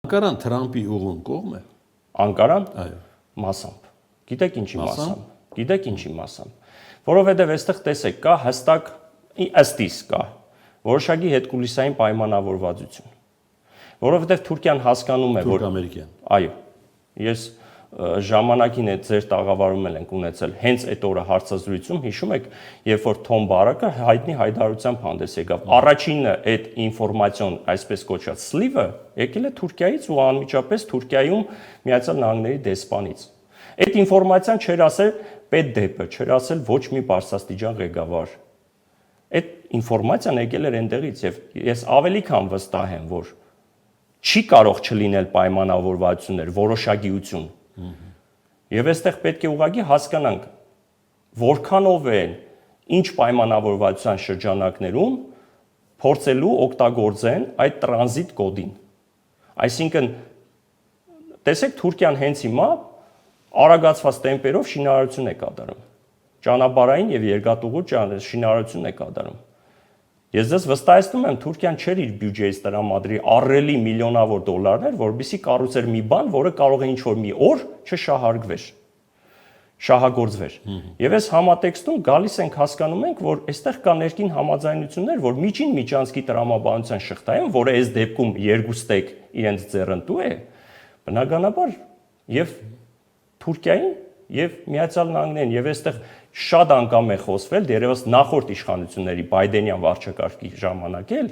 Անկարան Թրամփի ուղուն կողմ է։ Անկարան Այո։ մասամբ։ Գիտեք ինչի մասամբ։ Գիտեք ինչի մասամբ։ Որովհետև այստեղ տեսեք, կա հստակ ըստ իս կա որոշակի հետկուլիսային պայմանավորվածություն։ Որովհետև Թուրքիան հասկանում է, որ Թուրք-ամերիկյան։ այո, ես ժամանակին այդ ձեր տաղավարում ենք ունեցել հենց այդ օրը հարցազրույցում, հիշում եք, երբ որ Թոմ Բարակը հայտնի հայտարարությամբ հանդես եկավ։ Առաջինը այդ ինֆորմացիոն, այսպես կոչված սլիվը, եկել է Թուրքիայից ու անմիջապես Թուրքիայում Միացյալ Նահանգների դեսպանից։ Այդ ինֆորմացիան չէր ասել պետդեպը, չէր ասել ոչ մի բարձրաստիճան ղեկավար։ Այդ ինֆորմացիան եկել էր այնտեղից եւ ես ավելի քան վստահ եմ, որ չի կարող չլինել պայմանավորվածություններ, որոշակիություն։ Եվ այստեղ պետք է ուղղակի հասկանանք, որքանով են ինչ պայմանավորվածության շրջանակներում փորձելու օգտագործեն այդ տրանզիտ կոդին։ Այսինքն, տեսեք, Թուրքիան հենց հիմա արագացված տեմպերով շինարարություն է կատարում։ Ճանապարհային եւ երկաթուղու շինարարություն է կատարում։ Ես ձեզ վստահեցնում եմ, Թուրքիան չէր իր բյուջեից տրամադրի ահռելի միլիոնավոր դոլարներ, որովհետեւ կառուցեր մի բան, որը կարող է ինչ-որ մի օր չշահարկվեր, շահագործվեր։ Եվ այս համատեքստում գալիս ենք հասկանում ենք, որ այստեղ կա ներքին համաձայնություններ, որ միջին միջանցքի տրամաբանության շղթայում, որը այս դեպքում երկուստեք իրենց ձեռնտու է, բնականաբար եւ Թուրքիային եւ Միացյալ Նահանգներին եւ այստեղ շատ անգամ է խոսվել դերևս նախորդ իշխանությունների Բայդենյան վարչակարգի ժամանակ էլ,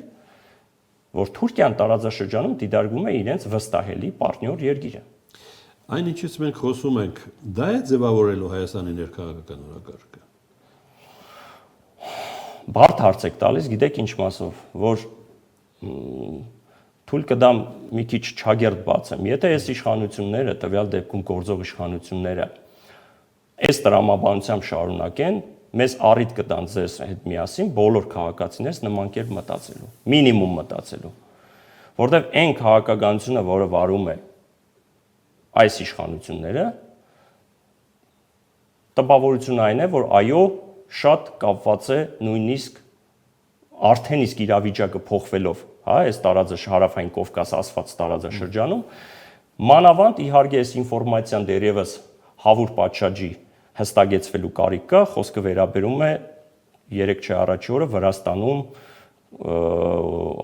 որ Թուրքիան տարածաշրջանում դիտարկվում է իրենց վստահելի պարտնյոր երկիրը։ Այն ինչից մենք խոսում ենք, դա է ձևավորելու Հայաստանի ներքաղաքական օրակարգը։ Բարդ հարց եք տալիս, գիտեք ինչ մասով, որ թույլ կդամ մի քիչ չագերտ բացեմ։ Եթե այս իշխանությունները, տվյալ դեպքում գործող իշխանությունները այս տրամաբանությամբ շարունակեն, մեզ առիթ կտան ձեզ հետ միասին բոլոր քաղաքացիներս նման կերպ մտածելու, մինիմում մտածելու, որտեղ այն քաղաքականությունը, որը վարում է այս իշխանությունները, տպավորությունը այն է, որ այո, շատ կապված է նույնիսկ արդեն իսկ իրավիճակը փոխվելով, հա, այս հարավային Կովկաս ասված տարածաշրջանում, մանավանդ իհարկե այս ինֆորմացիան դերևս հավուր պատշաճի հստակեցվելու կարիք կա, խոսքը վերաբերում է 3 չէ առաջի օրը Վրաստանում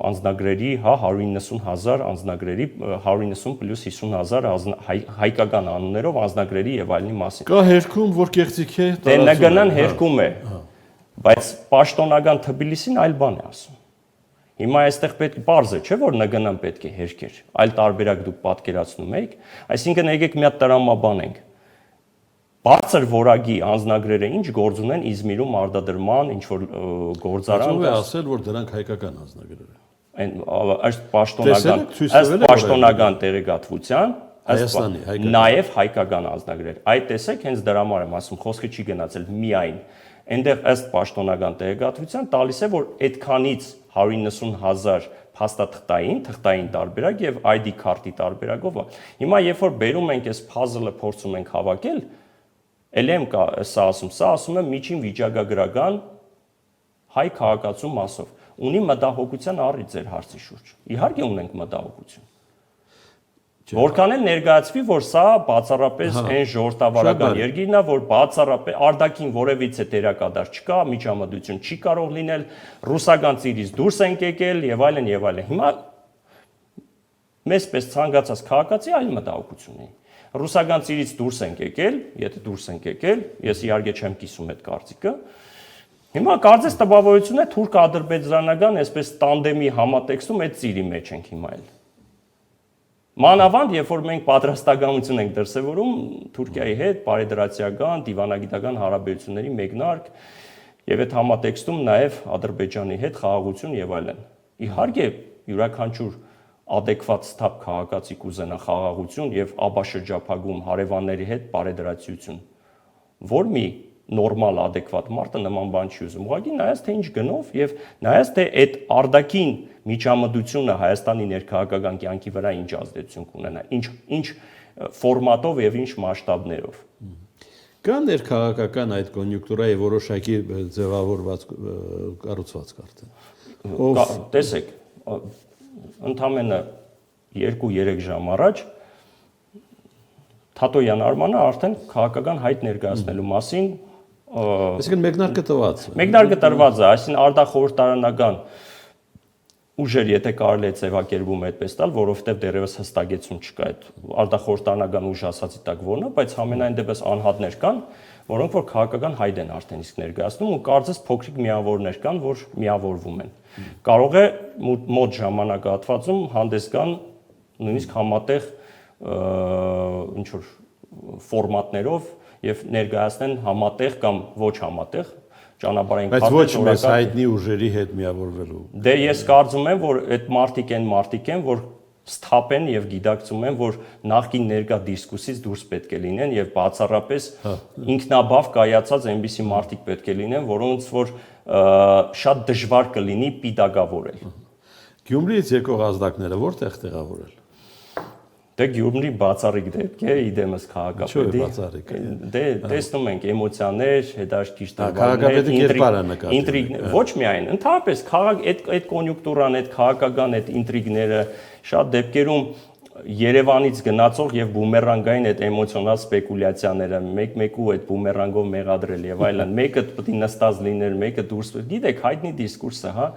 անձնագրերի, հա, 190,000 անձնագրերի, 190 + 50,000 հայկական անուններով անձնագրերի եւ այլնի մասին։ Կա հերքում, որ կեղծիք է, դե նգնան հերքում է, բայց պաշտոնական Թբիլիսին այլ բան է ասում։ Հիմա այստեղ պետք բարձ է, չէ՞ որ նգնան պետք է հերքեր, այլ տարբերակ դուք պատկերացնում եք, այսինքն եկեք մի հատ տրամաբանենք։ Բարձր որակի անձնագրերը ինչ գործ ունեն Իզմիրում արտադրման, ինչ որ գործարան։ Ո՞վ է ասել, որ դրանք հայկական անձնագրեր են։ Ըստ պաշտոնական տեղեկատվության, Հայաստանի նաև հայկական անձնագրեր։ Այդ տեսեք, հենց դրա համար եմ ասում, խոսքը չի գնացել միայն։ Այնտեղ ըստ պաշտոնական տեղեկատվության տալիս է, որ այդքանից 190,000 թղթային տարբերակ եւ ID քարտի տարբերակով։ Հիմա երբ որ բերում ենք այս puzzle-ը փորձում ենք հավաքել, ել եմ կա սա ասում եմ միջին վիճակագրական հայ քաղաքացու մասով։ Ունի մտահոգության առիթ ձեր հարցի շուրջ։ Իհարկե ունենք մտահոգություն։ Որքան էլ ներկայացվի, որ սա բացառապես այն ժողովրդավարական երկիրն է, որ բացառապես արտաքին որևիցե դերակատար չկա, միջամտություն չի կարող լինել, ռուսական ծիրից դուրս ենք եկել եւ այլն եւ այլն։ Հիմա մեզպես ցանկացած քաղաքացի այլ մտահոգություն ունի։ Ռուսական ծիրից դուրս ենք եկել, եթե դուրս ենք եկել, ես իհարկե չեմ կիսում այդ կարծիքը։ Հիմա կարծես տպավորություն է թուրք-ադրբեջանական այսպես տանդեմի համատեքստում այդ ծիրի մեջ ենք հիմա էլ։ Մանավանդ, երբ որ մենք պատրաստականություն ենք դրսևորում Թուրքիայի հետ բարեդրացիական, դիվանագիտական հարաբերությունների մեկնարկ եւ այդ համատեքստում նաեւ Ադրբեջանի հետ խաղաղություն եւ այլն։ Իհարկե, յուրաքանչյուր adekvat ստապ քաղաքացի կուզենա խաղաղություն եւ աբաշրջափակում հարևանների հետ բարեդրացիություն։ Որ մի նորմալ adekvat մարդը նման բան չի ուզում։ Ուղղակի նայած թե ինչ գնով եւ նայած թե այդ արտաքին միջամտությունը Հայաստանի ներքաղաքական կյանքի վրա ինչ ազդեցություն կունենա, ինչ ֆորմատով եւ ինչ մասշտաբներով։ Կա ներքաղաքական այդ կոնյունկտուրայի որոշակի ձևավորված կառուցվածք արդեն։ Տեսեք, ընդամենը 2-3 ժամ առաջ Թատոյան Արմանը արդեն քաղաքական հայտ ներկայացնելու մասին Այսինքն մեկնարկը տված է։ Մեկնարկը տրված է, այսինքն արտախորհրդարանական ուժեր, եթե կարելի է ձևակերպում այդպես տալ, որովհետև դեռևս հստակեցում չկա այդ արտախորհրդարանական ուժ ասացի տակ որն է, բայց համենայն դեպս անհատներ կան, որոնք որ քաղաքական հայտ են արդեն իսկ ներկայացնում ու կարծես փոքրիկ միավորներ կան, որ միավորվում են։ Կարող է մոտ ժամանակահատվածում հանդես գան նույնիսկ համատեղ ինչ որ ֆորմատներով եւ ներկայացնեն համատեղ կամ ոչ համատեղ ճանապարհային Բայց ոչ մեզ հայտնի ուժերի հետ միավորվելու։ Դե ես կարծում եմ, որ այդ մարդիկ են, որ սթափեն եւ գիտակցում են, որ նախկին ներկա դիսկուսից դուրս պետք է լինեն եւ բացառապես ինքնաբավ կայացած այնպիսի մարդիկ պետք է լինեն, որոնց որ շատ դժվար կլինի պիտակավորել։ Գյումրիից եկող ազդակները որտեղ տեղավորել։ Դե Գյումրի բացառիկ դեպք է իդեմս քաղաքապետի։ Բացառիկ։ Դե տեսնում ենք էմոցիաներ, հետաքրքիր Քաղաքապետի կերպարը նկատի։ ինտրիգներ, ոչ միայն, ընդհանրապես այդ կոնյուկտուրան, այդ քաղաքական այդ ինտրիգները շատ դեպքերում Երևանից գնացող եւ բումերանգային այդ էմոցիոնալ սպեկուլյացիաները, մեկ-մեկու այդ բումերանգով մեղադրել եւ այլն, մեկը պետք է նստած լիներ, մեկը դուրս։ Գիտեք, հայտնի դիսկուրսը, հա,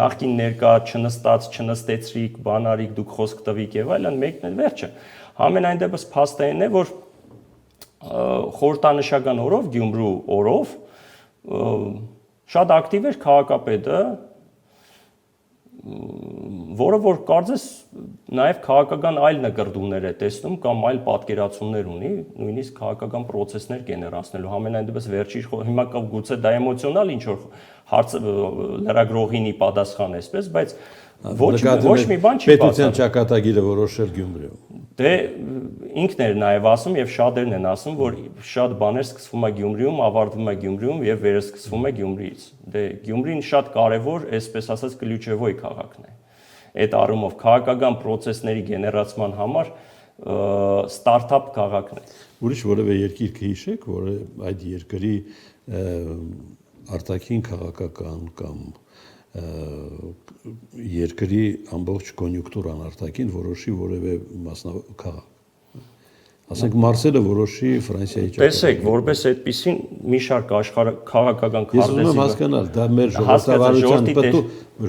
նախքին ներկա չնստած, չնստեցրիք, բանարիք, դուք խոսք տվիք եւ այլն, մեկն էլ վերջը։ Համենայն դեպս փաստային է, որ խորհրդանշական օրով, Գյումրու օրով շատ ակտիվ էր քաղաքապետը, որը որ կարծես նաև քաղաքական այլ նկրդումներ է տեսնում կամ այլ պատկերացումներ ունի, նույնիսկ քաղաքական process-ներ գեներացնելու համենայն դեպս վերջի հիմա գուցե դա էմոցիոնալ ինչ որ հարց լրագրողինի պատասխան էսպես, բայց ոչ մի բան չի պետության ճակատագիրը որոշել Գյումրիում։ Դե ինքն էր նաև ասում եւ շատերն են ասում, որ շատ բաներ սկսվում է Գյումրիում, ավարտվում է Գյումրիում եւ վերսկսվում է Գյումրիից։ Դե Գյումրին շատ կարեւոր, այսպես ասած, կլյուչևոյ քաղաքն է։ Այդ առումով քաղաքական process-ների գեներացման համար ստարտափ քաղաքն է։ Ուրիշ որևէ երկիր կհիշեք, որ այդ երկրի արտաքին քաղաքական կամ երկրի ամբողջ կոնյուկտուրան արտաքին որոշի որևէ քաղաք։ Ասենք Մարսելը որոշի Ֆրանսիայի ճակատագիրը։ Տեսեք, որպես այդպեսին մի շարք քաղաքական քարտեզի։ Ես ուզում եմ հասկանալ, դա մեր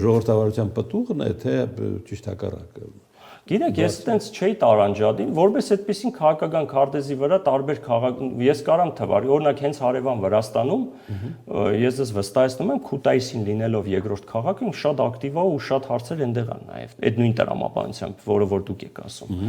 ժողովրդավարության պտուղն է, թե ճիշտ հակառակը։ Գիտեք, ես այտենց չէի տարանջադին, որպես այդպեսին քաղաքական քարտեզի վրա տարբեր ես կարամ թվարկել, օրինակ հենց հարևան Վրաստանում ես ես վստահեցնում եմ Քութայիսին լինելով երկրորդ քաղաքը շատ ակտիվ է ու շատ հարցեր այնտեղ են նաև այդ նույն տրամաբանությամբ, որը որ դուք եք ասում։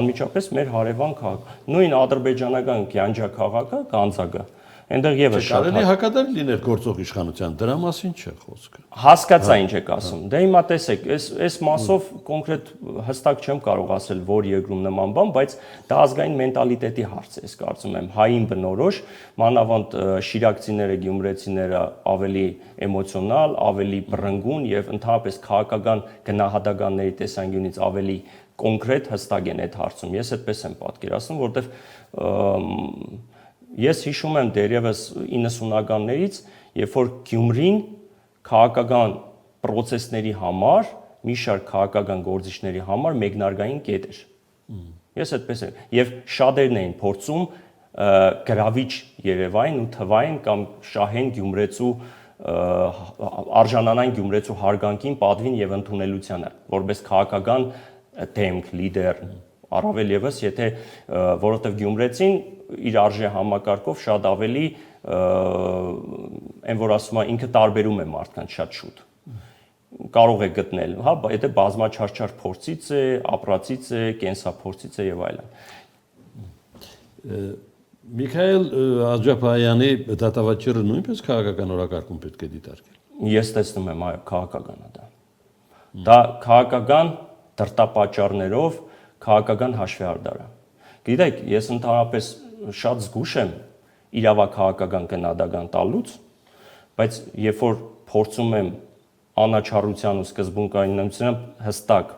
Անմիջապես մեր հարևան քաղաք, նույն ադրբեջանական Գյանջա քաղաքը, Գանձակը Այնտեղ եւս շատ կարելի հակադարձ լիներ գործող իշխանության, դրա մասին չէ խոսքը։ Հասկացա ինչ եք ասում։ Դե հիմա տեսեք, այս մասով կոնկրետ հստակ չեմ կարող ասել, որ երկրում նման բան, բայց դա ազգային մենտալիտետի հարց է, ես կարծում եմ, հային բնորոշ, մանավանդ շիրակցիները, գյումրեցիները ավելի էմոցիոնալ, ավելի բռնգուն եւ ընդհանրապես քաղաքական գնահատականների տեսանկյունից ավելի կոնկրետ հստակ են այդ հարցում։ Ես այդպես եմ պատկերացնում, որովհետեւ Ես հիշում եմ դեռևս 90-ականներից, երբ որ Գյումրին քաղաքական process-ների համար, մի շարք քաղաքական գործիչների համար մեկնարկային կետ էր։ Ես այդպես եմ, եւ շատերն էին փորձում գրավիչ Երևանին ու թվային կամ շահեն Գյումրեցու արժանանային Գյումրեցու հարգանքին, պատվին եւ ընդունելությանը, որպես քաղաքական դեմք, լիդեր, առավել եւս, եթե որովհետեւ Գյումրեցին իր արժե համակարգով շատ ավելի այն որ ասում է ինքը տարբերում է մարդկանց շատ շուտ կարող է գտնել հա եթե բազմաչարչար փորձից է ապրածից է կենսափորձից է եւ այլն Միքայել Աջափայանի դատավաճառը նույնպես քաղաքական օրակարգում պետք է դիտարկել Ես տեսնում եմ այո քաղաքական է դա քաղաքական դրտապաճառներով քաղաքական հաշվեհարդար է Գիտեք ես ընդհանրապես շատ զգուշ եմ իրավաքաղաքական գնահատական տալուց, բայց երբ որ փորձում եմ անաչառության ու սկզբունքայնությամբ հստակ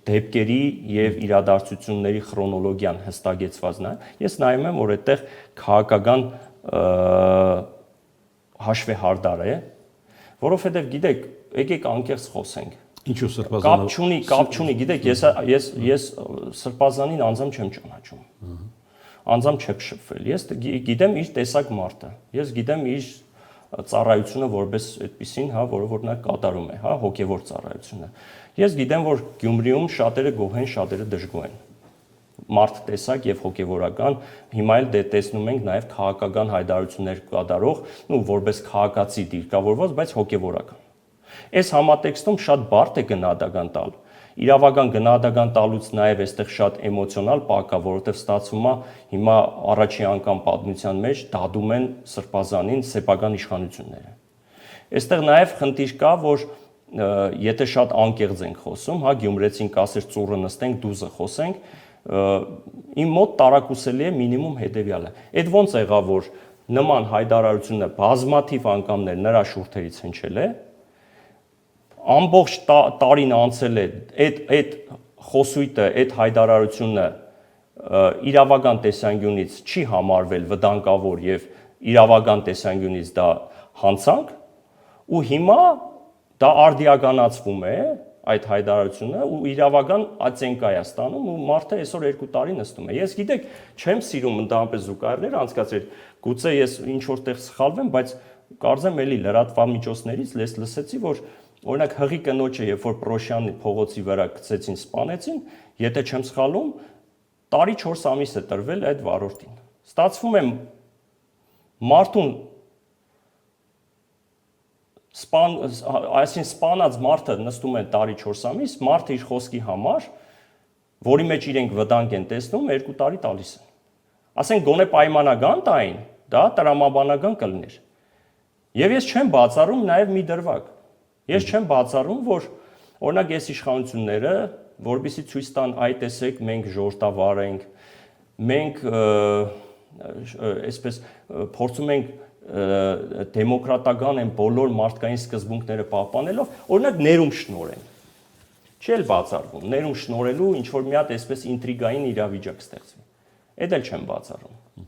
դեպքերի եւ իրադարձությունների քրոնոլոգիան հստակեցված ես նայում եմ, որ այդտեղ քաղաքական հաշվեհարդար է, որովհետեւ գիտեք, եկեք անկեղծ խոսենք։ Ինչու սրբազանը կապ չունի, գիտեք, ես սրբազանին անձամբ չեմ ճանաչում։ Անձամբ չեմ շփվել։ Ես գիտեմ իր տեսակ մարդը։ Ես գիտեմ իր ծառայությունը որպես այդպեսին, հա, որը նա կատարում է, հա, հոգևոր ծառայությունը։ Ես գիտեմ, որ Գյումրիում շատերը գոհ են, շատերը դժգոհ են։ Մարդ տեսակ եւ հոգևորական, հիմա էլ դե տեսնում ենք նաեւ քաղաքական հայտարարություններ կատարող, ու որպես քաղաքացի դիրքավորված, բայց հոգևորական։ Այս համատեքստում շատ բարդ է գնահատական տալ։ Իրավական գնահատական տալուց նաեւ այստեղ շատ էմոցիոնալ պակ է, որովհետեւ ստացվում է հիմա առաջին անգամ պատմության մեջ դադում են սրբազանին սեփական իշխանությունները։ Այստեղ նաեւ խնդիր կա, որ եթե շատ անկեղծ ենք խոսում, հա, գյումրեցին կասեր ծուռը նստենք, դուզը խոսենք, իմ մոտ տարակուսելի է մինիմում հետևյալը։ Այդ ոնց եղավ, որ նման հայտարարությունը բազմաթիվ անգամներ նրա շուրթերից հնչել է, ամբողջ տարին անցել է, այդ խոսույթը, այդ հայտարարությունը իրավական տեսանկյունից չի համարվել վտանգավոր եւ իրավական տեսանկյունից դա հանցանք, ու հիմա դա արդիականացվում է այդ հայտարարությունը ու իրավական ացենկա է ստանում ու մարդը այսօր 2 տարի նստում է։ Ես գիտեք, չեմ սիրում ընդհանրապես զուգահեռներ անցկացրել, գուցե ես ինչ որտեղ սխալվեմ, բայց կարծեմ էլի լրատվամիջոցներից լսեցի, որ օրինակ հղի կնոջը, երբ որ Պրոշյանի փողոցի վրա գցեցին, սպանեցին, եթե չեմ սխալվում, տարի 4 ամիս է տրվել այդ վարորդին։ Ստացվում է մարդուն այսին սպանած մարդը նստում է տարի 4 ամիս, մարդը իր խոսքի համար, որի մեջ իրենք վտանգ են տեսնում, 2 տարի տալիս են։ Ասենք գոնե պայմանական տային, դա տրամաբանական կլներ։ Եվ ես չեմ բացառում նաև մի դրվագ։ Ես չեմ բացառում, որ օրինակ այս իշխանությունները, որպեսզի ցույց տան, այ տեսեք, մենք ժողովրդավար ենք, մենք այսպես փորձում ենք դեմոկրատական են բոլոր մարդկային սկզբունքները պահպանելով, օրինակ ներում շնորհեն։ Չի էլ բացառվում, ներում շնորհելու ինչ որ մի հատ այսպես ինտրիգային իրավիճակ ստեղծվի։ Այդ էլ չեմ բացառում։